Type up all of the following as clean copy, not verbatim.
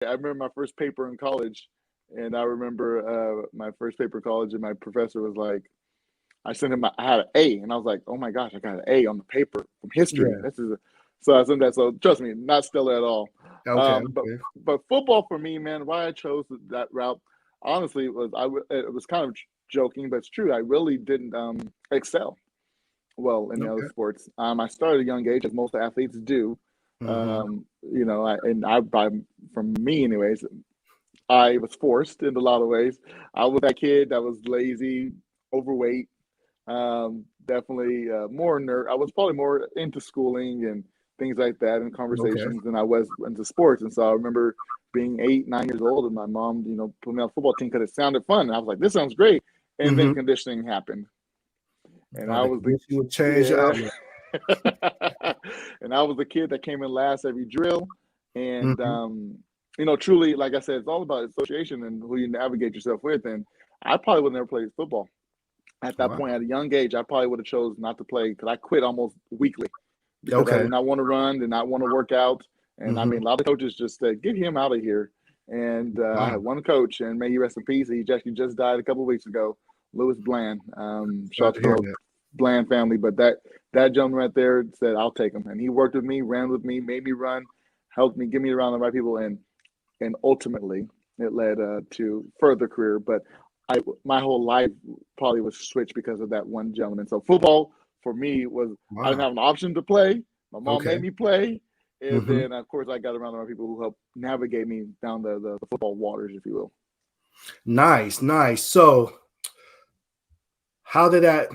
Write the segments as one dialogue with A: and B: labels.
A: I remember my first paper in college, and I remember my first paper in college, and my professor was like, I sent him, I had an A, and I was like, oh my gosh, I got an A on the paper from history.
B: Yeah.
A: So I sent that. So trust me, not stellar at all.
B: Okay.
A: But football for me, man, why I chose that route, honestly, it was kind of joking, but it's true. I really didn't excel well in the other
B: Okay.
A: sports. I started at a young age, as most athletes do.
B: Mm-hmm.
A: From me, anyways, I was forced in a lot of ways. I was that kid that was lazy, overweight, definitely more nerd. I was probably more into schooling and things like that and
B: Okay.
A: conversations than I was into sports. And so I remember being 8, 9 years old, and my mom, put me on the football team because it sounded fun. And I was like, "This sounds great." And then
B: Mm-hmm.
A: conditioning happened, and I
B: The
A: was the
B: condition would change your
A: yeah.
B: outlook.
A: And I was the kid that came in last every drill. And,
B: Mm-hmm.
A: truly, like I said, it's all about association and who you navigate yourself with. And I probably would never play football. At that
B: Wow.
A: point, at a young age, I probably would have chose not to play because I quit almost weekly because I
B: Okay.
A: did not want to run, did not want to work out. And I
B: Mm-hmm.
A: mean, a lot of coaches just said, get him out of here. And I had
B: Wow.
A: one coach, and may he rest in peace. He actually just died a couple of weeks ago, Lewis Bland.
B: Glad
A: Shout out
B: to
A: to the
B: hear
A: whole
B: that.
A: Bland family. But that gentleman right there said, I'll take him. And he worked with me, ran with me, made me run, helped me, get me around the right people. And ultimately, it led to further career. But my whole life probably was switched because of that one gentleman. So football for me was I didn't
B: Wow.
A: have an option to play. My mom
B: Okay.
A: made me play, and
B: Mm-hmm.
A: then of course I got around the right people who helped navigate me down the football waters, if you will.
B: Nice, nice. So, how did that?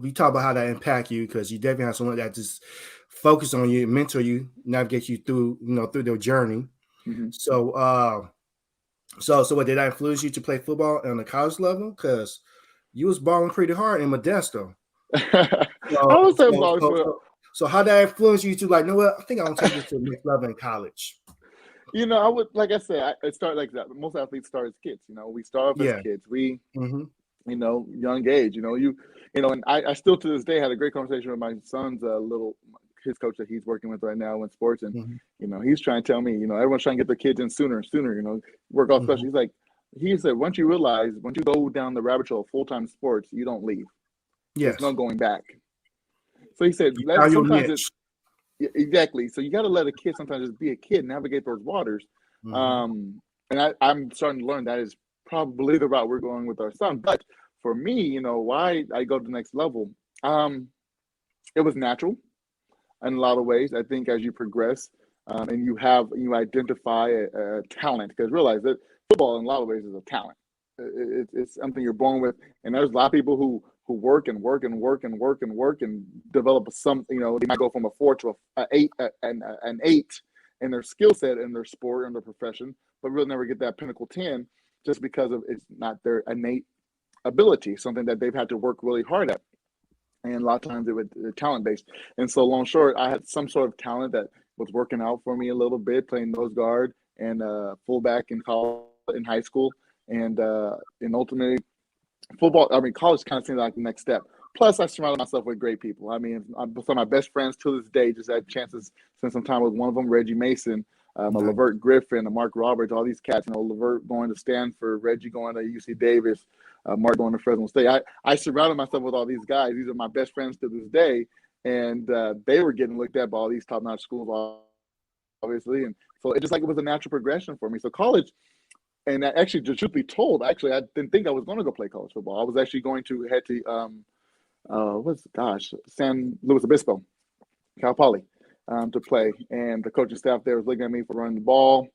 B: We talk about how that impact you because you definitely have someone that just focus on you, mentor you, navigate you through, through their journey.
A: Mm-hmm.
B: So, so what did that influence you to play football on the college level? Because you was balling pretty hard in Modesto.
A: I
B: So,
A: would say
B: so,
A: balling
B: so,
A: for
B: so, so how that influence you to like, you know what? I think I want to take this to the next level in college.
A: I would like I said, it started like that. Most athletes start as kids. We start off as
B: Yeah.
A: kids. We
B: Mm-hmm.
A: young age. And I still to this day had a great conversation with my son's his coach that he's working with right now in sports, and
B: Mm-hmm.
A: he's trying to tell me, everyone's trying to get their kids in sooner and sooner. Work off
B: Mm-hmm.
A: special. He said, once you realize, once you go down the rabbit hole of full time sports, you don't leave. There's no
B: Yes.
A: going back. So he said,
B: You found your
A: sometimes it
B: niche.
A: yeah, exactly. So you got to let a kid sometimes just be a kid, navigate those waters.
B: Mm-hmm.
A: And I'm starting to learn that is probably the route we're going with our son. But for me, why I go to the next level, it was natural in a lot of ways. I think as you progress and you identify a talent, because realize that football in a lot of ways is a talent. It's something you're born with, and there's a lot of people who work and work and work and work and work and develop some. They might go from a 4 to a 8 an 8 in their skill set in their sport and their profession, but really never get that pinnacle 10 just because of it's not their innate ability, something that they've had to work really hard at. And a lot of times it was talent based. And so long short, I had some sort of talent that was working out for me a little bit, playing nose guard and fullback in college, in high school, and ultimately football. I mean, college kind of seemed like the next step. Plus, I surrounded myself with great people. I mean, some of my best friends to this day just had chances to spend some time with one of them, Reggie Mason, a
B: Nice.
A: Levert Griffin, a Mark Roberts, all these cats. Levert going to Stanford, Reggie going to UC Davis, Mark going to Fresno State. I surrounded myself with all these guys. These are my best friends to this day, and they were getting looked at by all these top-notch schools, obviously. And so it just like it was a natural progression for me. So college, and actually, the truth be told, actually, I didn't think I was going to go play college football. I was actually going to head to San Luis Obispo, Cal Poly, to play. And the coaching staff there was looking at me for running the ball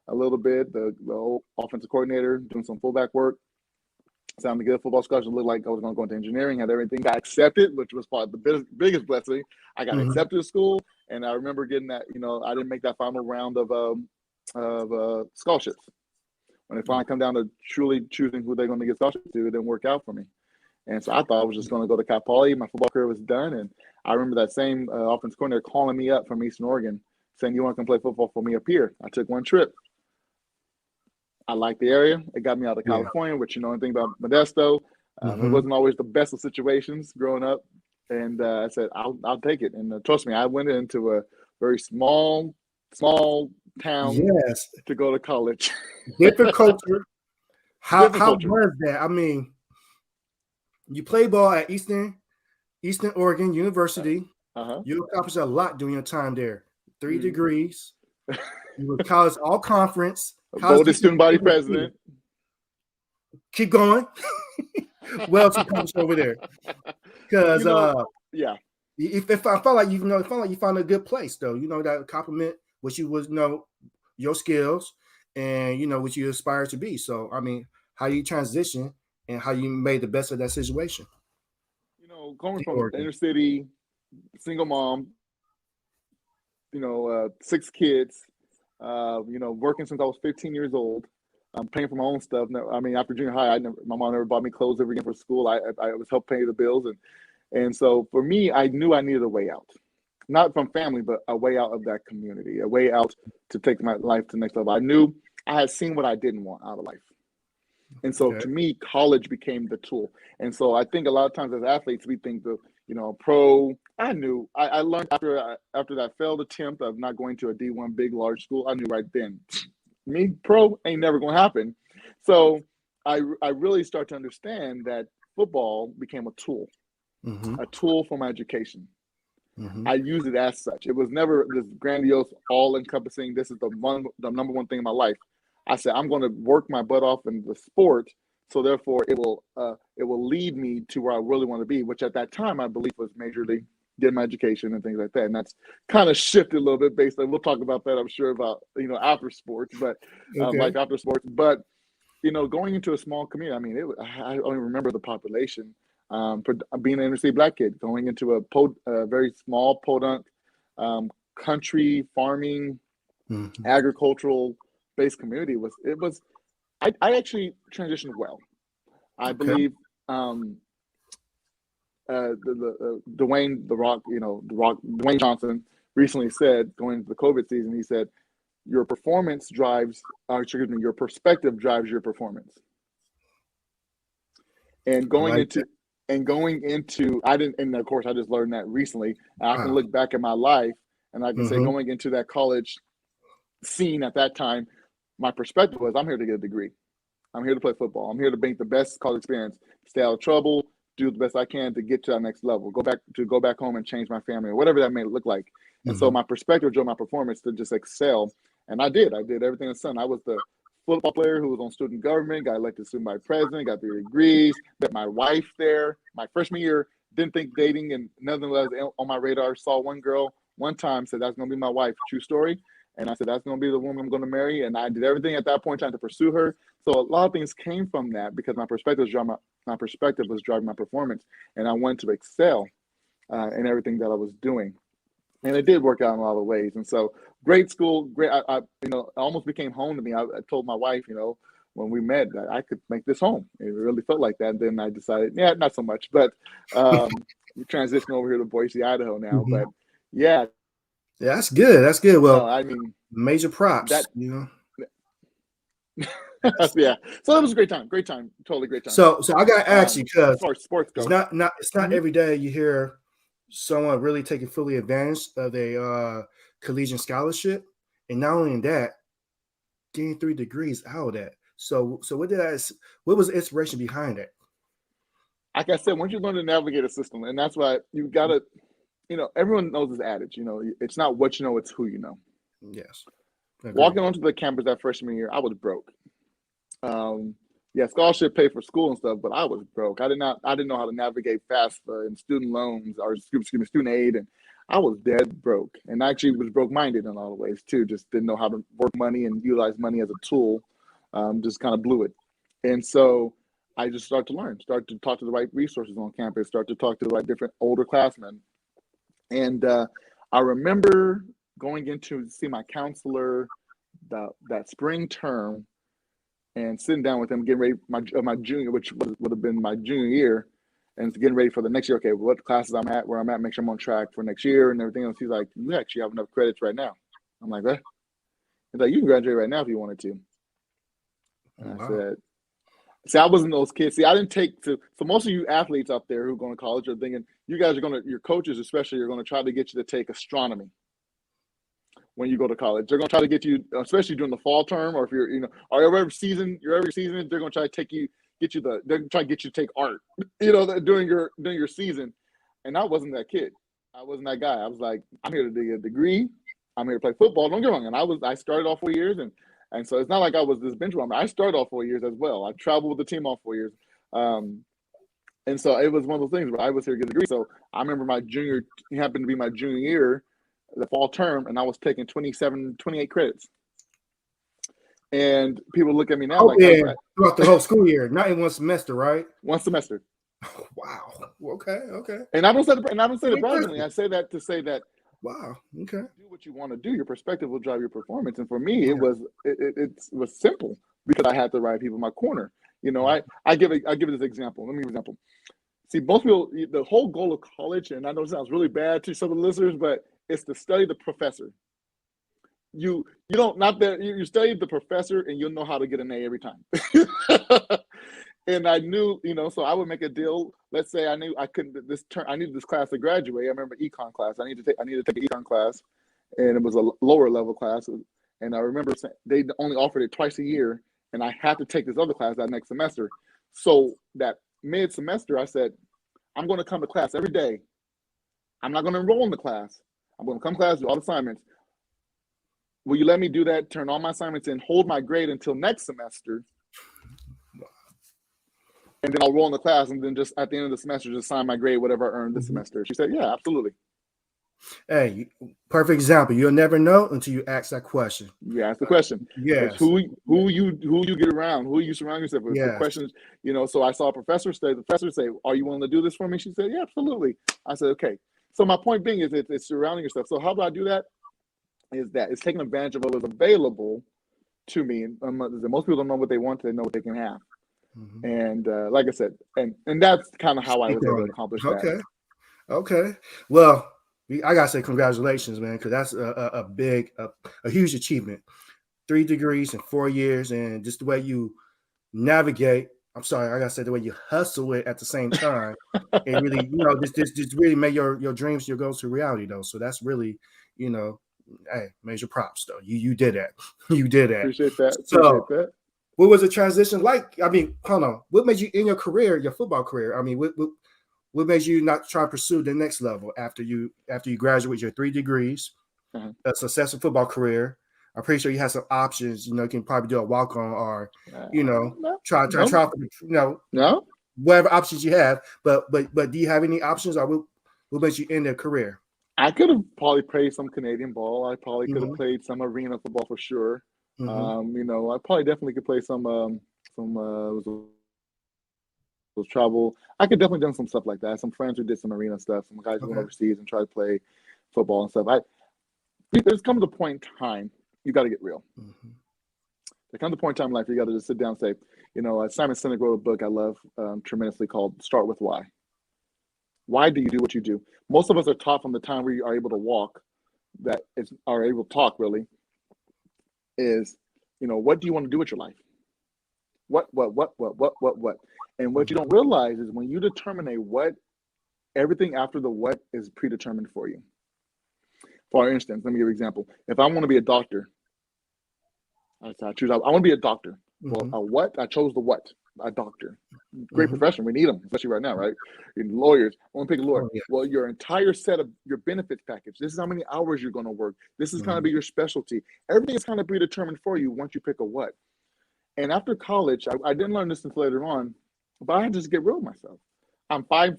A: a little bit. The old offensive coordinator doing some fullback work. Sounded good. Football scholarship looked like I was going to go into engineering. Had everything. Got accepted, which was probably the biggest blessing. I got
B: Mm-hmm.
A: accepted to school, and I remember getting that. I didn't make that final round of scholarships. When they finally come down to truly choosing who they're going to get scholarships to, it didn't work out for me. And so I thought I was just going to go to Cal Poly. My football career was done. And I remember that same offensive coordinator calling me up from Eastern Oregon saying, you want to come play football for me up here? I took one trip. I liked the area. It got me out of
B: Yeah.
A: California, which you know anything about Modesto. It wasn't always the best of situations growing up. And I said, I'll take it. And trust me, I went into a very small town
B: Yes,
A: to go to college.
B: different culture. How
A: Different culture.
B: was that? I mean, you play ball at Eastern Oregon University.
A: Uh-huh.
B: You accomplished a lot during your time there. 3
A: Mm.
B: degrees. You were college all conference.
A: Voted student body president.
B: Keep going. What else you accomplished over there? Because
A: yeah.
B: If I felt like you found a good place though, that compliment what you was your skills and what you aspire to be. So I mean, how you transition and how you made the best of that situation.
A: Going from the inner city, single mom, 6 kids, working since I was 15 years old. I'm paying for my own stuff. I mean, after junior high, my mom never bought me clothes ever again for school. I was helping pay the bills, and so for me, I knew I needed a way out, not from family, but a way out of that community, a way out to take my life to the next level. I knew I had seen what I didn't want out of life. And so to me, college became the tool. And so I think a lot of times as athletes, we think pro. I knew I learned after that failed attempt of not going to a D1 big, large school. I knew right then, me pro ain't never going to happen. So I really start to understand that football became a tool.
B: Mm-hmm.
A: A tool for my education.
B: Mm-hmm.
A: I use it as such. It was never this grandiose, all-encompassing, this is the number one thing in my life. I said, I'm going to work my butt off in the sport, so therefore it will lead me to where I really want to be, which at that time I believe was majorly getting my education and things like that. And that's kind of shifted a little bit based on, we'll talk about that, I'm sure, about, after sports, but life after sports. But, going into a small community, I mean, I don't even remember the population. Being an inner city Black kid, going into a very small podunk country farming, agricultural based community I actually transitioned well. I believe Dwayne Johnson recently said, going into the COVID season, he said, your perspective drives your performance. And going into and of course I just learned that recently. I can look back at my life and I can say, going into that college scene at that time, my perspective was, I'm here to get a degree. I'm here to play football. I'm here to make the best college experience, stay out of trouble, do the best I can to get to that next level, go back home and change my family, or whatever that may look like. And so my perspective drove my performance to just excel. And I did everything in the sun. I was the football player who was on student government, got elected student body president, got 3 degrees, met my wife there. My freshman year, didn't think dating and nothing was on my radar. Saw one girl one time, said, that's going to be my wife. True story. And I said, that's going to be the woman I'm going to marry. And I did everything at that point trying to pursue her. So a lot of things came from that because my perspective was driving my performance. And I wanted to excel in everything that I was doing. And it did work out in a lot of ways. And so great school, great. I almost became home to me. I told my wife, when we met, that I could make this home. It really felt like that. And then I decided, yeah, not so much. But we transitioned over here to Boise, Idaho now. But yeah.
B: Yeah, that's good. That's good. Well,
A: I mean,
B: major props.
A: Yeah. So it was a great time. Totally great time.
B: So I gotta ask you, because
A: as far as sports goes,
B: it's not every day you hear someone really taking fully advantage of a collegiate scholarship, and not only that, getting 3 degrees out of that. So what was the inspiration behind it?
A: Like I said, once you learn to navigate a system, and that's why you gotta, everyone knows this adage, it's not what you know, it's who you know.
B: Yes.
A: Walking onto the campus that freshman year, I was broke. Scholarship paid for school and stuff, but I was broke. I didn't know how to navigate FAFSA and student loans, or student aid, and I was dead broke. And I actually was broke-minded in a lot of ways too. Just didn't know how to work money and utilize money as a tool. Just kind of blew it. And so I just started to talk to the right resources on campus, start to talk to the right different older classmen. And I remember going in to see my counselor that spring term and sitting down with him, getting ready my junior, which would have been my junior year, and getting ready for the next year. Okay, what classes I'm at, where I'm at, make sure I'm on track for next year and everything else. He's like, you actually have enough credits right now. I'm like, what? He's like, you can graduate right now if you wanted to. And I said, see, I wasn't those kids. See, I didn't take to. So most of you athletes out there who are going to college are thinking, you guys are your coaches especially, are going to try to get you to take astronomy. when you go to college. They're going to try to get you, especially during the fall term, or if you're, or every season, they're going to try to they're going to try to get you to take art, during your season. And I wasn't that kid. I wasn't that guy. I was like, I'm here to get a degree. I'm here to play football. Don't get me wrong. And I started off 4 years, and so it's not like I was this bench warmer. I started off 4 years as well. I traveled with the team all 4 years. And so it was one of those things where I was here to get a degree. So I remember it happened to be my junior year, the fall term, and I was taking 28 credits. And people look at me now
B: throughout the whole school year, not in one semester, right?
A: One semester.
B: Wow. Okay.
A: And I don't say it braggingly. I say that to say that.
B: Wow. Okay.
A: Do what you want to do. Your perspective will drive your performance. And for me, it was simple because I had the right people in my corner. I give this example. Let me give an example. See, most people, the whole goal of college, and I know it sounds really bad to some of the listeners, but it's to study the professor. You study the professor and you'll know how to get an A every time. And I knew, so I would make a deal. Let's say I knew I needed this class to graduate. I remember econ class. I needed to take an econ class, and it was a lower level class. And I remember they only offered it twice a year, and I had to take this other class that next semester. So that mid-semester, I said, I'm going to come to class every day. I'm not going to enroll in the class. I'm going to come to class, do all the assignments. Will you let me do that, turn all my assignments in, hold my grade until next semester, and then I'll roll in the class, and then just at the end of the semester, just sign my grade, whatever I earned this semester? She said, yeah, absolutely.
B: Hey, perfect example. You'll never know until you ask that question.
A: You ask the question.
B: Yes.
A: Who you get around, who you surround yourself with. Yes. The questions, so I saw a professor say, are you willing to do this for me? She said, yeah, absolutely. I said, okay. So my point being is it's surrounding yourself. So how do I do that? It's taking advantage of what was available to me. And most people don't know what they want, they know what they can have. Mm-hmm. And like I said, and that's kind of how I was able to accomplish that.
B: Okay. Well, I gotta say congratulations, man, because that's a huge achievement. 3 degrees in 4 years, and just the way you navigate. I'm sorry, I gotta say the way you hustle it at the same time, and really, this really made your dreams, your goals to reality, though. So that's really, hey, major props, though. You did that. You did that.
A: Appreciate that.
B: What was the transition like? I mean, hold on. What made you in your career, your football career? I mean, what made you not try to pursue the next level after you graduate your 3 degrees, a successful football career? I'm pretty sure you have some options. You can probably do a walk on, or try whatever options you have. But do you have any options, or what made you end their career?
A: I could have probably played some Canadian ball. I probably could have played some arena football for sure. Mm-hmm. I probably definitely could play some travel. I could definitely done some stuff like that. Some friends who did some arena stuff. Some guys who went overseas and tried to play football and stuff. There's come to the point in time you got to get real. Mm-hmm. There comes a point in time in life you got to just sit down and say, Simon Sinek wrote a book I love tremendously called "Start with Why." Why do you do what you do? Most of us are taught from the time we are able to walk, are able to talk really, is, what do you want to do with your life? What? And what you don't realize is when you determine a what, everything after the what is predetermined for you. For instance, let me give you an example. If I want to be a doctor, I want to be a doctor. Mm-hmm. Well, a what? I chose the what. A doctor. Great profession. We need them, especially right now, right? Lawyers. I want to pick a lawyer. Oh, yeah. Well, your entire set of your benefits package. This is how many hours you're going to work. This is going to be your specialty. Everything is kind of predetermined for you once you pick a what. And after college, I didn't learn this until later on, but I had to just get real with myself. I'm 5'10",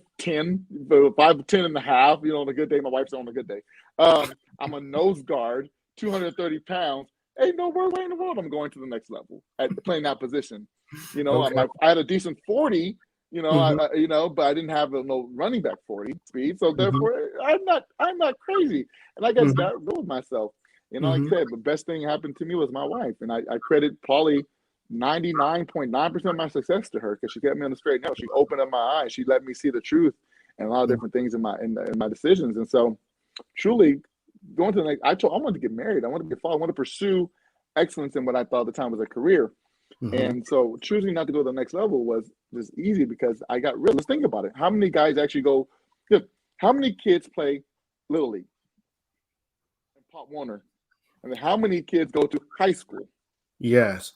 A: 5'10 and a half, on a good day. My wife's on a good day. I'm a nose guard, 230 pounds. Ain't no way in the world I'm going to the next level at playing that position. I had a decent 40, but I didn't have no running back 40 speed. So therefore, I'm not crazy. And I guess got real with myself. Like I said, the best thing happened to me was my wife, and I credit probably 99.9% of my success to her because she kept me on the straight and narrow. She opened up my eyes. She let me see the truth and a lot of different things in my decisions. And so, truly, going to the next, I wanted to get married. I wanted to get followed. I wanted to pursue excellence in what I thought at the time was a career. And so, choosing not to go to the next level was just easy because I got real. Let's think about it. How many guys actually go? How many kids play Little League? And Pop Warner. And then how many kids go to high school?
B: Yes.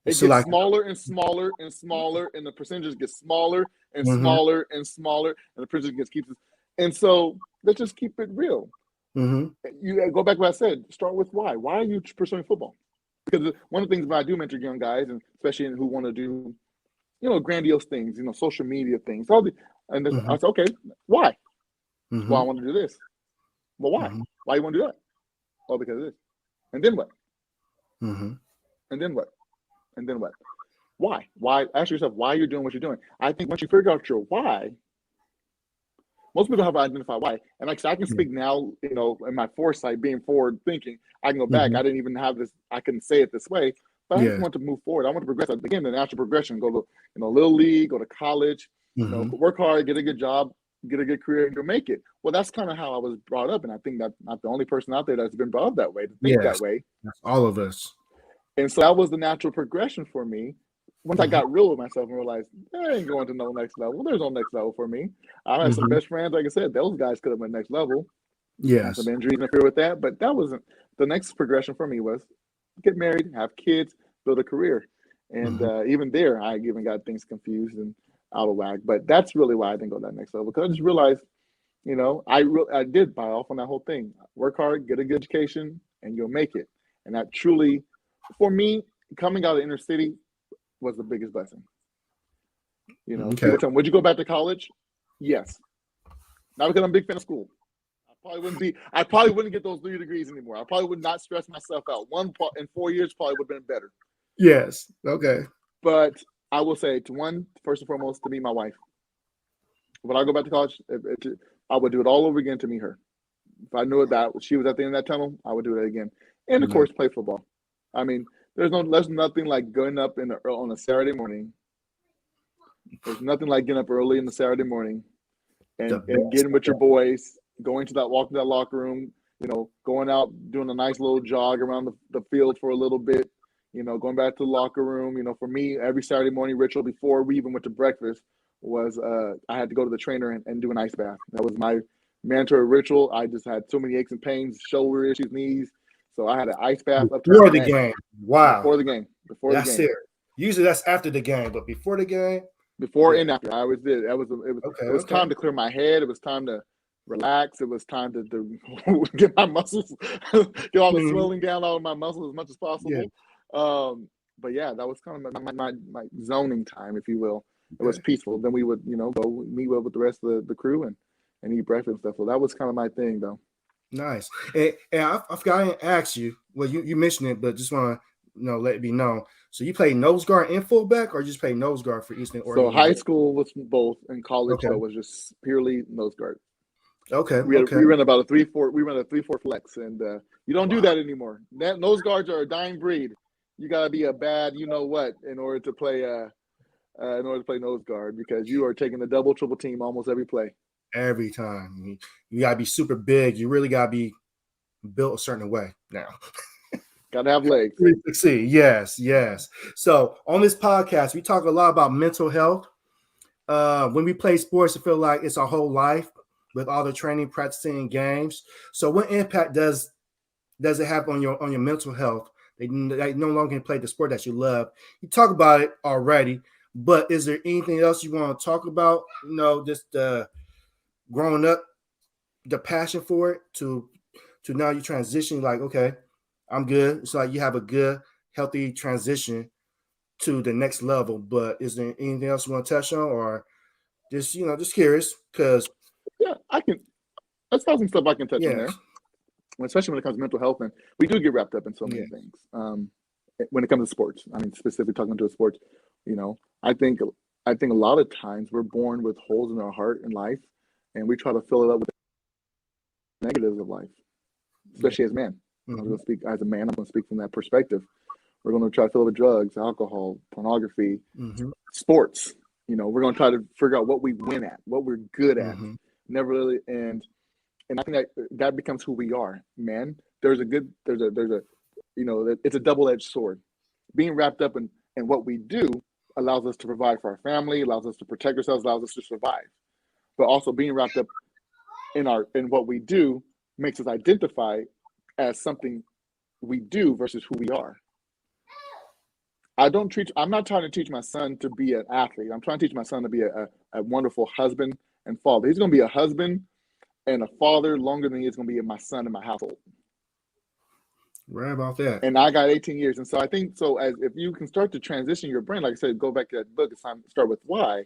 A: It
B: So
A: gets
B: like,
A: smaller and smaller and smaller, and the percentages get smaller and
B: mm-hmm,
A: smaller and smaller, and the percentage gets keeps. And so let's just keep it real.
B: mm-hmm,
A: You go back to what I said. Start with why. Why are you pursuing football? Because one of the things when I do mentor young guys, and especially who want to do, grandiose things, social media things, and
B: mm-hmm,
A: I say, okay, why? Well,
B: mm-hmm,
A: I want to do this. Well, why?
B: mm-hmm,
A: Why you want to do that? Oh, because of this. And then what?
B: mm-hmm.
A: And then what? And then what? Why? Why? Ask yourself why you're doing what you're doing. I think once you figure out your why, most people have identified why. And like I said, I can speak now, in my foresight, being forward thinking. I can go back.
B: Mm-hmm.
A: I didn't even have this. I couldn't say it this way, but I just
B: Yes.
A: want to move forward. I want to progress. Again, the natural progression. Go to, little league, go to college,
B: Mm-hmm.
A: work hard, get a good job, get a good career, and you'll make it. Well, that's kind of how I was brought up. And I think that's not the only person out there that's been brought up that way, to think that
B: Yes.
A: way.
B: That's all of us.
A: And so that was the natural progression for me. Once I got real with myself and realized I ain't going to no next level. There's no next level for me. I had some best friends, like I said, those guys could have went next level. I had
B: Yes.
A: some injuries interfere with that, but that wasn't the next progression for me. Was get married, have kids, build a career, and even there, I even got things confused and out of whack. But that's really why I didn't go to that next level, because I just realized, I did buy off on that whole thing. Work hard, get a good education, and you'll make it. And that truly, for me, coming out of the inner city was the biggest blessing.
B: Okay.
A: People tell me, would you go back to college? Yes. Not because I'm a big fan of school. I probably wouldn't get those 3 degrees anymore. I probably would not stress myself out. One in 4 years probably would have been better.
B: Yes. Okay.
A: But I will say, first and foremost, to meet my wife. When I go back to college, I would do it all over again to meet her. If I knew that she was at the end of that tunnel, I would do that again. And of course, play football. I mean, there's nothing like going up on a Saturday morning. There's nothing like getting up early in the Saturday morning and getting with your boys, walking to that locker room, going out, doing a nice little jog around the field for a little bit, going back to the locker room. For me, every Saturday morning ritual before we even went to breakfast was I had to go to the trainer and do an ice bath. That was my mandatory ritual. I just had so many aches and pains, shoulder issues, knees. So I had an ice bath up to
B: before the game. Wow.
A: Before the game.
B: That's it. Usually that's after the game, but before the game.
A: Before and after, I always did. It was time to clear my head. It was time to relax. It was time to get my muscles, get all the swelling down out of my muscles as much as possible. Yeah. But yeah, that was kind of my zoning time, if you will. It was peaceful. Then we would, go meet with the rest of the crew and eat breakfast and stuff. So that was kind of my thing, though.
B: Nice. And I forgot to ask you. Well, you mentioned it, but just want to let it be known. So you play nose guard and fullback, or you just play nose guard for Eastern Oregon?
A: So high school was both, and college though was just purely nose guard.
B: Okay.
A: We ran about a 3-4. We ran a 3-4 flex, and you don't do that anymore. Nose guards are a dying breed. You got to be a bad, in order to play nose guard, because you are taking the double, triple team almost every play.
B: Every time. You got to be super big. You really got to be built a certain way now.
A: Got to have legs.
B: Succeed. Yes. So on this podcast, we talk a lot about mental health. When we play sports, I feel like it's our whole life with all the training, practicing, and games. So what impact does it have on your mental health? They no longer can play the sport that you love. You talk about it already, but is there anything else you want to talk about? Just growing up, the passion for it to now you transition, like, okay, I'm good. It's like you have a good, healthy transition to the next level. But is there anything else you want to touch on, or just curious? Because
A: I can. That's some stuff I can touch on there, especially when it comes to mental health, and we do get wrapped up in so many things. When it comes to sports, I mean, specifically talking to sports, I think a lot of times we're born with holes in our heart in life, and we try to fill it up with the negatives of life, especially as men. I'm going to speak as a man. I'm going to speak from that perspective. We're going to try to fill it with drugs, alcohol, pornography, sports. We're going to try to figure out what we win at, what we're good at. Never really, and I think that becomes who we are, man. There's a it's a double-edged sword. Being wrapped up in what we do allows us to provide for our family, allows us to protect ourselves, allows us to survive. But also being wrapped up in what we do makes us identify as something we do versus who we are. I'm not trying to teach my son to be an athlete. I'm trying to teach my son to be a wonderful husband and father. He's going to be a husband and a father longer than he's going to be my son in my household.
B: Right about that.
A: And I got 18 years. And so I think, as if you can start to transition your brain, like I said, go back to that book, it's time to start with why.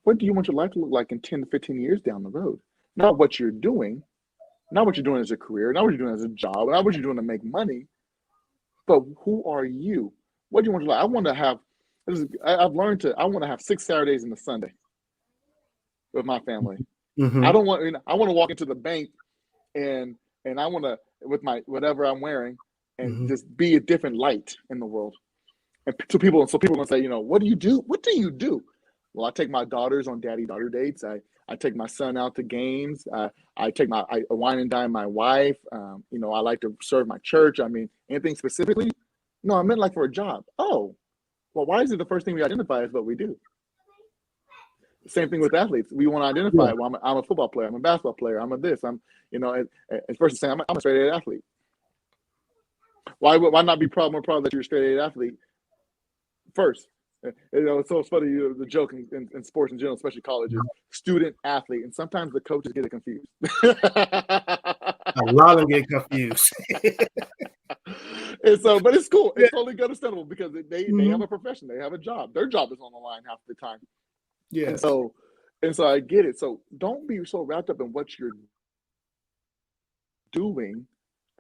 A: What do you want your life to look like in 10 to 15 years down the road? Not what you're doing, not what you're doing as a career, not what you're doing as a job, not what you're doing to make money, but who are you? What do you want your life? I want to have, I've learned I want to have 6 Saturdays in the Sunday with my family.
B: Mm-hmm.
A: I want to walk into the bank and I want to, with my whatever I'm wearing, and just be a different light in the world. And so people are gonna say, what do you do? What do you do? Well, I take my daughters on daddy-daughter dates. I take my son out to games. I wine and dine my wife. I like to serve my church. I mean, anything specifically? No, I meant like for a job. Oh, well, why is it the first thing we identify is what we do? Same thing with athletes. We want to identify. Yeah. Well, I'm a football player. I'm a basketball player. I'm a this. It's versus saying I'm a straight A athlete. Why not be more proud that you're a straight A athlete first? It's so funny. The joke in sports in general, especially colleges, student athlete, and sometimes the coaches get it confused.
B: A lot of them get confused.
A: And so, but it's cool. It's totally understandable because they have a profession. They have a job. Their job is on the line half the time. Yeah. And so I get it. So don't be so wrapped up in what you're doing.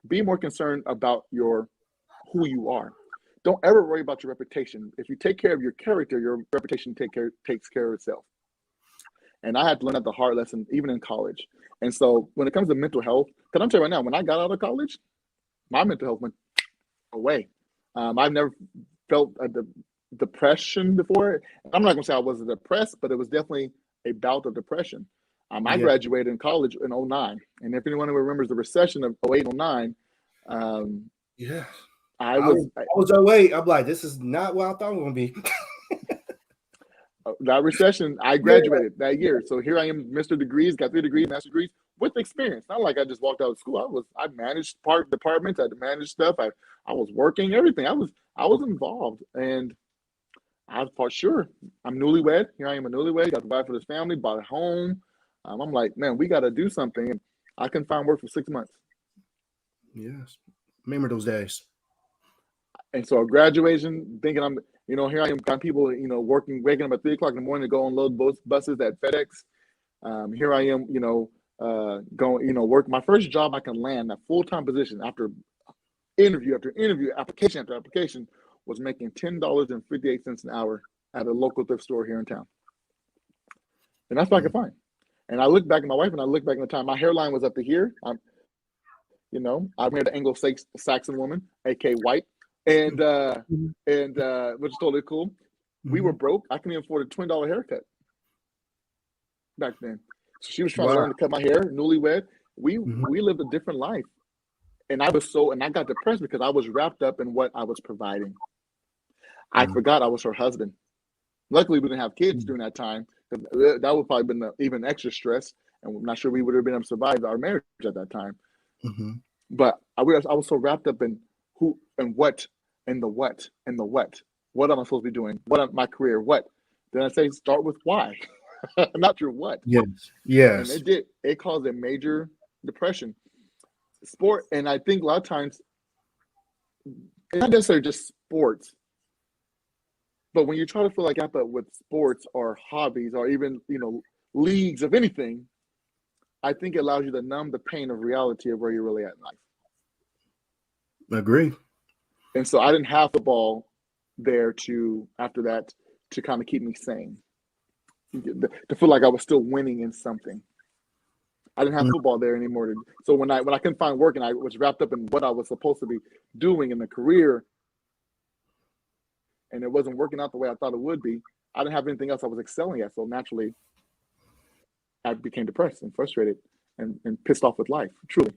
A: Be more concerned about who you are. Don't ever worry about your reputation. If you take care of your character, your reputation takes care of itself. And I had to learn that the hard lesson, even in college. And so when it comes to mental health, because I'm telling you right now, when I got out of college, my mental health went away. I've never felt a depression before. I'm not going to say I wasn't depressed, but it was definitely a bout of depression. I graduated in college in 2009. And if anyone remembers the recession of 2008 and 2009,
B: yeah.
A: I was
B: 08. I'm like, this is not what I thought it was going to be.
A: That recession, I graduated that year. So here I am, Mr. Degrees, got 3 degrees, master degrees, with experience. Not like I just walked out of school. I managed departments, I managed stuff. I was working, everything. I was involved. And I thought, sure, I'm newlywed. Here I am, a newlywed, got to provide for this family, bought a home. I'm like, man, we got to do something. And I couldn't find work for 6 months.
B: Yes. Remember those days.
A: And so graduation, thinking here I am, got people, waking up at 3 o'clock in the morning to go unload buses at FedEx. Here I am, going, work. My first job I can land, that full-time position after interview after interview, application after application, was making $10.58 an hour at a local thrift store here in town. And that's what I could find. And I look back at my wife and I look back in the time, my hairline was up to here. I'm married an Anglo-Saxon woman, aka white. And which is totally cool. We were broke. I couldn't even afford a $20 haircut back then. So she was trying to learn to cut my hair, newlywed. We lived a different life. And I got depressed because I was wrapped up in what I was providing. I forgot I was her husband. Luckily, we didn't have kids during that time. That would probably been even extra stress. And I'm not sure we would have been able to survive our marriage at that time. Mm-hmm. But I was so wrapped up in who and what and the what and the what. What am I supposed to be doing? What am my career? What? Then I say start with why, not your what.
B: Yes. Yes.
A: And it caused a major depression. Sport, and I think a lot of times, not necessarily just sports, but when you try to fill that gap up with sports or hobbies or even leagues of anything, I think it allows you to numb the pain of reality of where you're really at in life.
B: Agree.
A: And so I didn't have football there after that to kind of keep me sane, to feel like I was still winning in something. I didn't have football there anymore. So when I couldn't find work and I was wrapped up in what I was supposed to be doing in the career, and it wasn't working out the way I thought it would be, I didn't have anything else I was excelling at. So naturally, I became depressed and frustrated and pissed off with life, truly.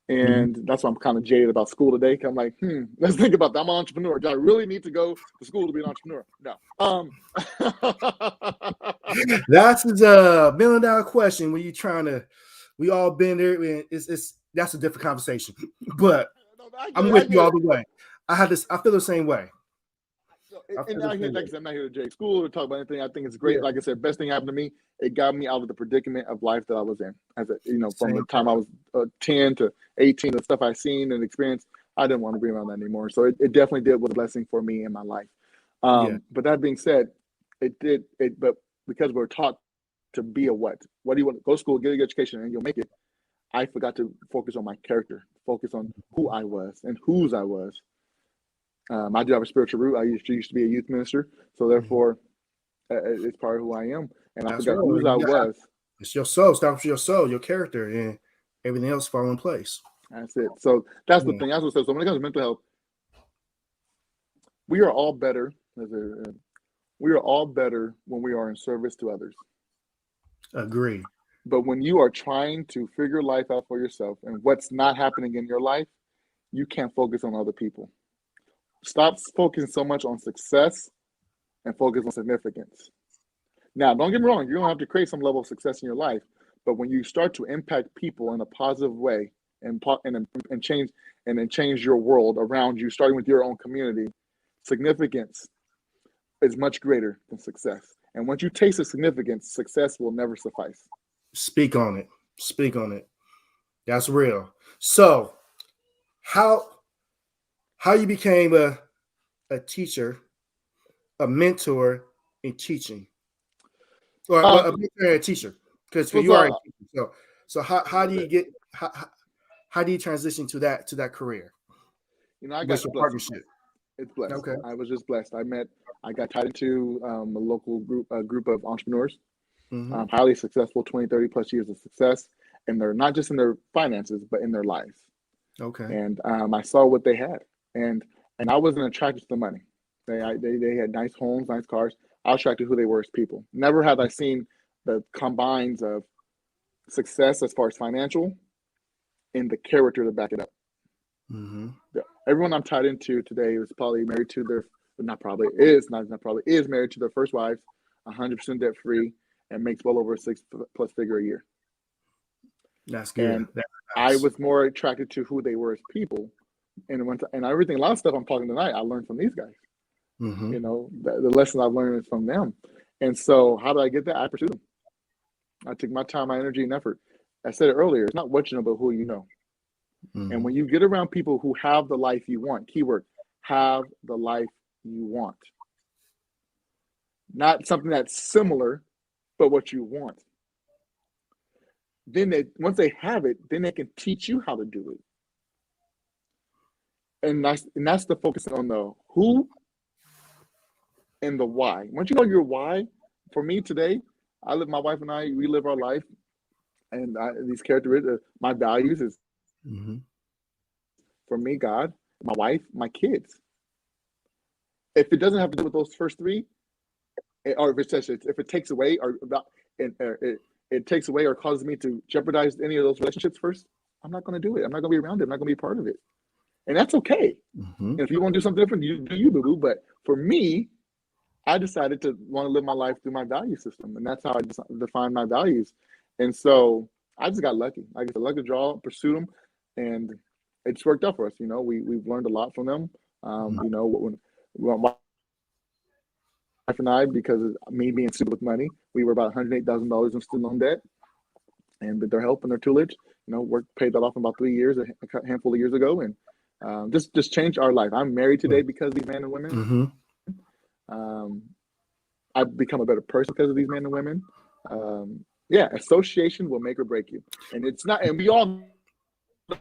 A: And that's why I'm kind of jaded about school today. I'm like, let's think about that. I'm an entrepreneur. Do I really need to go to school to be an entrepreneur? No.
B: That's a $1 million question when you're trying to, we all been there. That's a different conversation. But
A: I get
B: I'm
A: it. I
B: with you
A: get
B: all
A: it.
B: the way. I feel the same way.
A: So,
B: I
A: and
B: feel the
A: out here,
B: same
A: like
B: way.
A: I said, I'm not here to Jake school or talk about anything. I think it's
B: Yeah,
A: great. Like I said, best thing happened to me. It got me out of the predicament of life that I was in. As a, from the
B: same
A: time I
B: thing.
A: was 10 to 18, the stuff I've seen and experienced, I didn't want to be around that anymore. So it definitely did was a blessing for me in my life.
B: Yeah,
A: But that being said, it did it. But because we're taught to be a what? What do you want? Go to school, get a good education, and you'll make it. I forgot to focus on my character, focus on who I was and whose I was. I do have a spiritual root. I used to be a youth minister, so
B: mhm.
A: therefore, it's part of who I am. And I
B: That's
A: forgot
B: real.
A: whose I
B: You got
A: was.
B: it's your soul. Start with your soul, your character, and everything else fall in place.
A: That's it. So that's the
B: Yeah,
A: thing. That's what. So when it comes to mental health, we are all better. We are all better when we are in service to others.
B: agree.
A: But when you are trying to figure life out for yourself and what's not happening in your life, you can't focus on other people. Stop focusing so much on success and focus on significance. Now, don't get me wrong, you're gonna have to create some level of success in your life, but when you start to impact people in a positive way and change and then change your world around you, starting with your own community, significance is much greater than success. And once you taste the significance, success will never suffice.
B: Speak on it. Speak on it. That's real. So, how you became a teacher, a mentor in teaching, or well,
A: Um,
B: a mentor and a teacher, because
A: so,
B: you are a
A: so
B: teacher. So how do you get how do you transition to that career?
A: I
B: What's
A: got
B: your
A: blessed.
B: partnership?
A: It's blessed.
B: Okay.
A: I was just blessed. I got tied into a local group of entrepreneurs,
B: Mm-hmm.
A: highly successful, 20, 30 plus years of success. And they're not just in their finances, but in their lives.
B: Okay.
A: And I saw what they had. And I wasn't attracted to the money. They had nice homes, nice cars. I was attracted to who they were as people. Never have I seen the combines of success as far as financial and the character to back it up.
B: Mm-hmm.
A: Everyone I'm tied into today is probably married to their, not probably is, not probably is married to their first wives, 100% debt free, and makes well over a six-plus figure a year.
B: That's good.
A: And
B: That's
A: I
B: nice.
A: was more attracted to who they were as people. And everything, a lot of stuff I'm talking tonight, I learned from these guys.
B: Mm-hmm.
A: The lessons I've learned is from them. And so, how did I get that? I pursued them. I took my time, my energy, and effort. I said it earlier. It's not what you know, but who you know. And
B: Mm-hmm.
A: when you get around people who have the life you want, keyword, have the life you want, not something that's similar, but what you want. Then once they have it, then they can teach you how to do it. And that's the focus on the who and the why. Once you know your why, for me today, my wife and I, we live our life, and these characteristics, my values is
B: Mm-hmm.
A: for me, God, my wife, my kids. If it doesn't have to do with those first three, or if it takes away or about it takes away or causes me to jeopardize any of those relationships first, I'm not going to do it. I'm not going to be around it. I'm not going to be a part of it, and that's okay.
B: Mm-hmm.
A: And if you want to do something different, you do you, boo boo. But for me, I decided to want to live my life through my value system, and that's how I define my values. And so I just got lucky. I got the lucky draw, pursued them, and it's worked out for us. We've learned a lot from them. When my wife and I, because of me being stupid with money, we were about $108,000 in student loan debt, and with their help and their tutelage, paid that off in about 3 years, a handful of years ago, and just changed our life. I'm married today because of these men and women.
B: Mm-hmm.
A: Um, I've become a better person because of these men and women. Association will make or break you, and it's not. And we all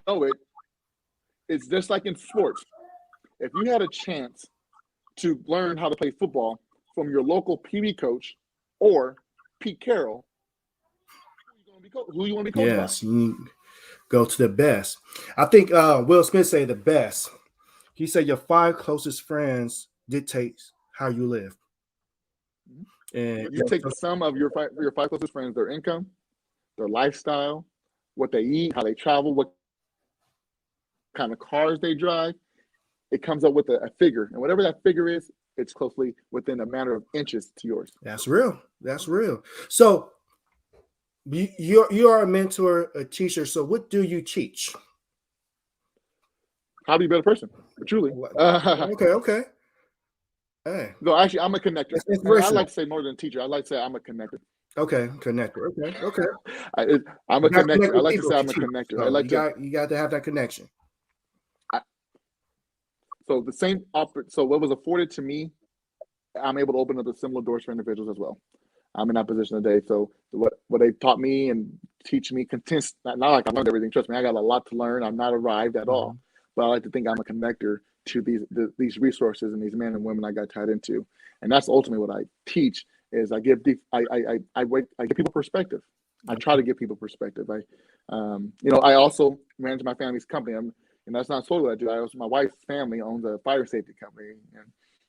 A: know it. It's just like in sports. If you had a chance to learn how to play football from your local PB coach or Pete Carroll, who you want to be coached by?
B: Yes, you go to the best. I think Will Smith say the best. He said your 5 closest friends dictates how you live. And
A: You take the sum of your five closest friends, their income, their lifestyle, what they eat, how they travel, what kind of cars they drive. It comes up with a figure, and whatever that figure is, it's closely within a matter of inches to yours.
B: that's real. That's real. So you are a mentor, a teacher. So what do you teach?
A: how to be a better person. Truly.
B: Okay. Hey,
A: No, actually, I'm a connector.
B: that's
A: And I
B: inspirational.
A: like to say more than a teacher. I like to say I'm a connector.
B: Okay, connector. Okay.
A: I'm
B: You
A: a
B: got to connect
A: connector. I
B: with
A: like to
B: people
A: say
B: to
A: I'm a
B: teach.
A: connector. I
B: So
A: like to.
B: you got to have that connection.
A: So the same so what was afforded to me, I'm able to open up the similar doors for individuals as well. I'm in that position today. So what they taught me and teach me not like I learned everything. Trust me, I got a lot to learn. I'm not arrived at all, but I like to think I'm a connector to these resources and these men and women I got tied into, and that's ultimately what I teach. Is I give I give people perspective. I try to give people perspective. I also manage my family's company. And that's not solely what I do. My wife's family owns a fire safety company, and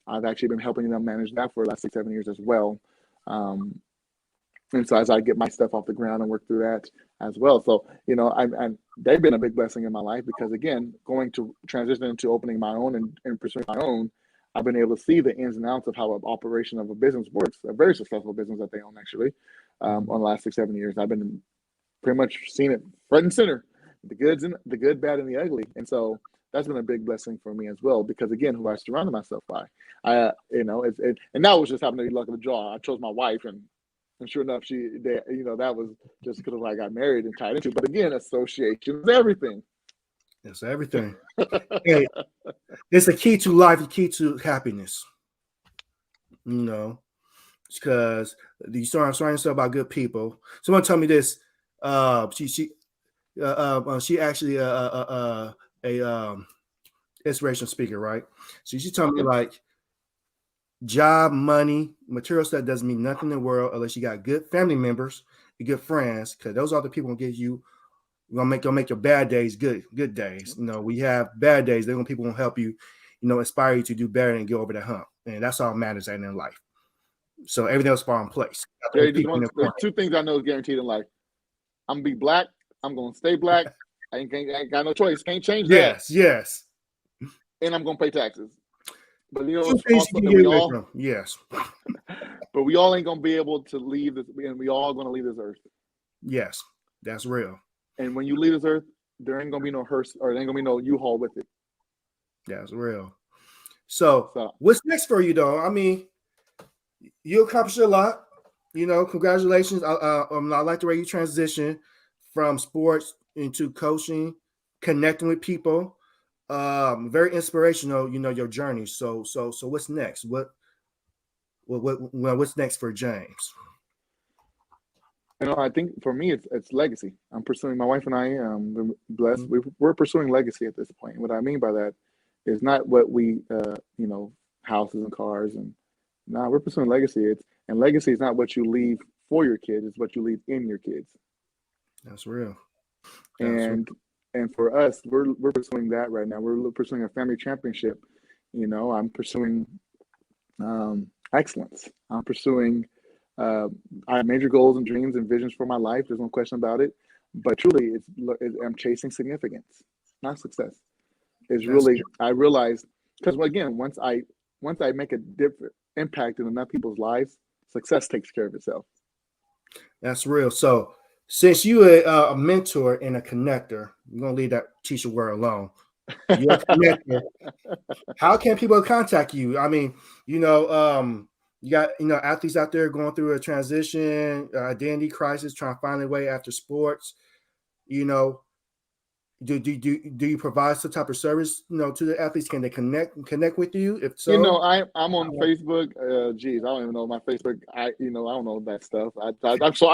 A: I've actually been helping them manage that for the last 6-7 years as well. And so as I get my stuff off the ground and work through that as well. So, they've been a big blessing in my life because, again, going to transition into opening my own and pursuing my own, I've been able to see the ins and outs of how an operation of a business works, a very successful business that they own, actually, on the last 6-7 years. I've been pretty much seeing it front and center, the good, bad, and the ugly. And so that's been a big blessing for me as well, because, again, who I surrounded myself by, and that was just happened to be luck of the draw. I chose my wife, and sure enough, that was just because I got married and tied into. But again, association is everything.
B: It's everything. Hey, it's a key to life, a key to happiness. Because you surround yourself by good people. Someone told me this. She actually a inspirational speaker, right? So she told me like job, money, material stuff doesn't mean nothing in the world unless you got good family members, good friends, because those are the people who give you gonna make your bad days good days. We have bad days. They're gonna people gonna help you, inspire you to do better and get over the hump. And that's all matters in life. So everything else fall in place.
A: There's 2 things I know is guaranteed in life. I'm gonna be black. I'm gonna stay black. I ain't got no choice. Can't change that.
B: Yes.
A: And I'm gonna pay taxes. But
B: yes.
A: But we all ain't gonna be able to leave this, and we all gonna leave this earth.
B: Yes, that's real.
A: And when you leave this earth, there ain't gonna be no hearse, or there ain't gonna be no U-Haul with it.
B: That's real. So what's next for you, though? I mean, you accomplished a lot. Congratulations. I like the way you transition from sports into coaching, connecting with people. Very inspirational. Your journey. So what's next? What's next for James?
A: I think for me, it's legacy. I'm pursuing. My wife and I, blessed. We're pursuing legacy at this point. What I mean by that is not what we, houses and cars, and we're pursuing legacy. And legacy is not what you leave for your kids; it's what you leave in your kids.
B: That's real.
A: And for us, we're pursuing that right now. We're pursuing a family championship. I'm pursuing excellence. I'm pursuing. I have major goals and dreams and visions for my life. There's no question about it. But truly, I'm chasing significance, not success. I realize, because again, once I make a different impact in enough people's lives, success takes care of itself.
B: That's real. So since you're a mentor and a connector, we're gonna leave that teacher word alone. You're a connector. How can people contact you? I mean, you got athletes out there going through a transition, identity crisis, trying to find their way after sports. Do you provide some type of service to the athletes? Can they connect with you? If so,
A: I'm on Facebook. I don't even know my Facebook. I don't know that stuff. I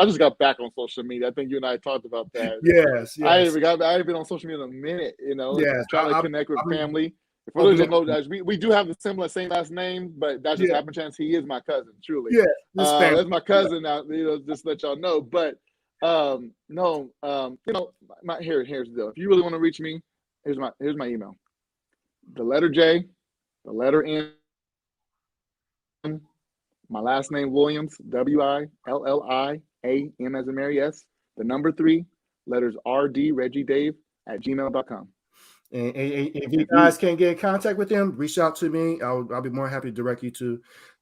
A: just got back on social media. I think you and I talked about that.
B: Yes.
A: I haven't been on social media in a minute.
B: Yes,
A: trying to connect with family. For those who don't know, we do have the same last name, but that's just happen chance. He is my cousin, truly.
B: Yeah,
A: that's my cousin. Now, just let y'all know. But here's the deal. If you really want to reach me, here's my email. The letter J, the letter N, my last name Williams, William as in Mary S, the number 3, letters RD, Reggie Dave @gmail.com.
B: And if you guys can't get in contact with him, reach out to me. I'll be more happy to direct you to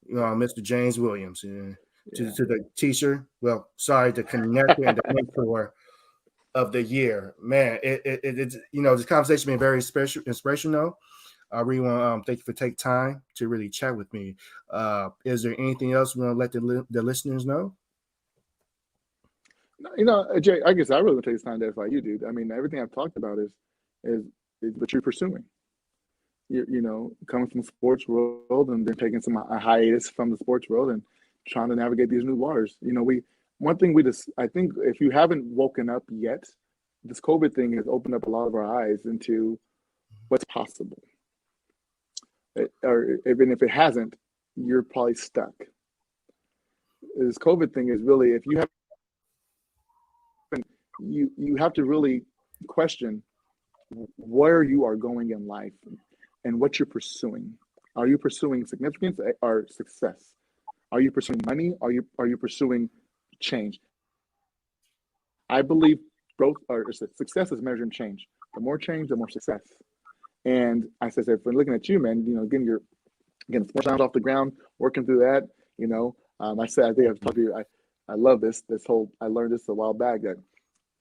B: Mr. James Williams, to the teacher. Well, sorry, the connector and the mentor. of the year. Man, it's this conversation been very inspirational. I really want to thank you for taking time to really chat with me. Is there anything else you want to let the listeners know?
A: Jay, I guess I really want to take this time to edify you, dude. I mean, everything I've talked about is what you're pursuing. Coming from the sports world and then taking a hiatus from the sports world and trying to navigate these new waters. I think if you haven't woken up yet, this COVID thing has opened up a lot of our eyes into what's possible. Or even if it hasn't, you're probably stuck. This COVID thing is really, if you have, you have to really question where you are going in life and what you're pursuing. Are you pursuing significance or success? Are you pursuing money? Are you pursuing change? I believe growth or success is measuring change. The more change, the more success. And I said, if we're looking at you, man, getting Sportz Lounge off the ground, working through that, I said, I think I've talked to you. I love this whole. I learned this a while back that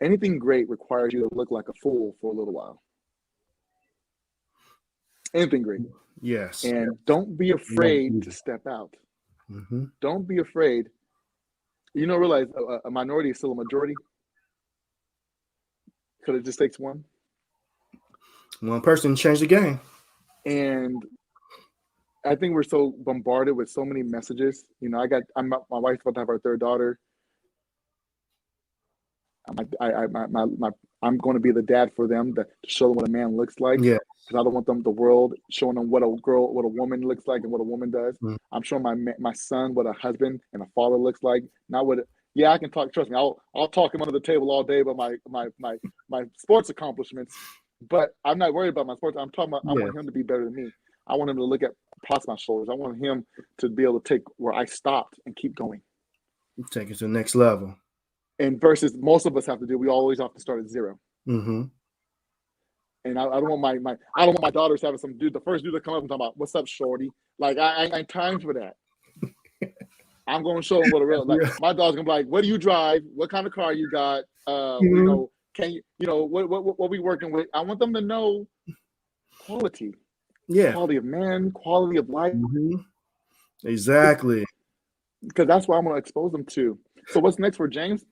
A: anything great requires you to look like a fool for a little while. Anything great.
B: Yes.
A: And don't be afraid to step out.
B: Mm-hmm.
A: Don't be afraid. Realize a minority is still a majority. Because it just takes one.
B: One person changed the game.
A: And I think we're so bombarded with so many messages. My wife's about to have our third daughter. I'm going to be the dad for them to show them what a man looks like.
B: Yeah.
A: Because I don't want the world showing them what a woman looks like and what a woman does. Mm. I'm showing my son what a husband and a father looks like. Not what. I can talk. Trust me, I'll talk him under the table all day about my sports accomplishments. But I'm not worried about my sports. I'm talking about I want him to be better than me. I want him to look at past my shoulders. I want him to be able to take where I stopped and keep going.
B: Take it to the next level.
A: And versus most of us have to do, we always have to start at zero.
B: Mm-hmm.
A: And I don't want my daughters having some dude, the first dude to come up and talk about, what's up, shorty? Like I ain't time for that. I'm going to show them what a real, my dog's going to be like, what do you drive? What kind of car you got?
B: Mm-hmm.
A: Can you, what we working with? I want them to know quality.
B: Yeah.
A: Quality of man, quality of life.
B: Mm-hmm. Exactly.
A: Because that's what I'm going to expose them to. So what's next for James?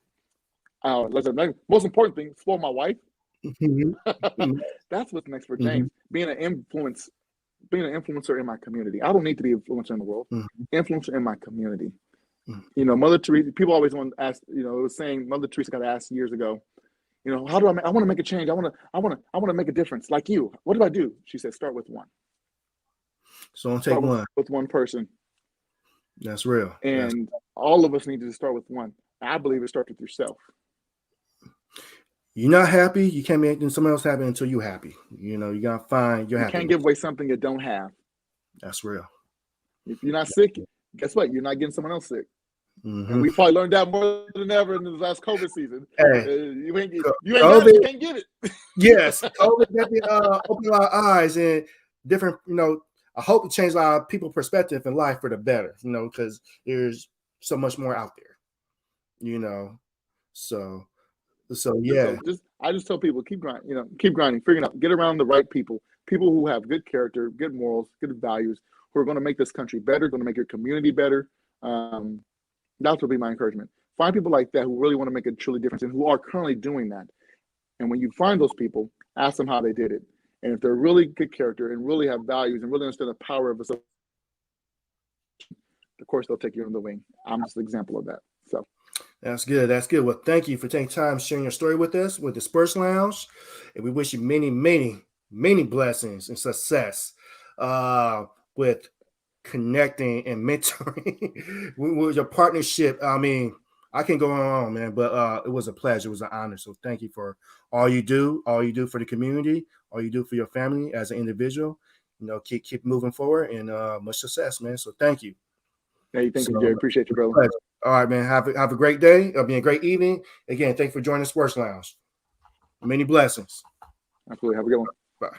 A: Most important thing, spoil my wife.
B: Mm-hmm.
A: That's what's next for James. Mm-hmm. Being an influencer in my community. I don't need to be an influencer in the world. Mm-hmm. Influencer in my community. Mm-hmm. Mother Teresa, people always want to ask, it was saying Mother Teresa got asked years ago, how do I want to make a change? I want to make a difference like you. What do I do? She said, start with one.
B: So don't take one.
A: With one person.
B: That's real.
A: And all of us need to start with one. I believe it starts with yourself.
B: You're not happy, you can't make someone else happy until you're happy. You got to find your happiness.
A: You can't give away something you don't have.
B: That's real.
A: If you're not sick, guess what? You're not getting someone else sick.
B: Mm-hmm.
A: And we probably learned that more than ever in this last COVID season.
B: Hey,
A: you can't get it.
B: Yes. COVID definitely opened our eyes and different, I hope it changed a lot of people's perspective in life for the better, because there's so much more out there, So yeah.
A: I just tell people, keep grinding, figuring out, get around the right people who have good character, good morals, good values, who are going to make this country better, going to make your community better. That would be my encouragement. Find people like that who really want to make a truly difference and who are currently doing that. And when you find those people, ask them how they did it. And if they're really good character and really have values and really understand the power of a, of course, they'll take you under the wing. I'm just an example of that. So.
B: That's good. That's good. Well, thank you for taking time sharing your story with us with the Sportz Lounge. And we wish you many, many, many blessings and success with connecting and mentoring with your partnership. I mean, I can go on, man, but it was a pleasure. It was an honor. So thank you for all you do for the community, all you do for your family as an individual. Keep moving forward and much success, man. So thank you.
A: Hey, thank you, Jay. Appreciate you, brother.
B: All right, man. Have a great day. It'll be a great evening. Again, thank you for joining the Sportz Lounge. Many blessings.
A: Absolutely. Have a good one.
B: Bye.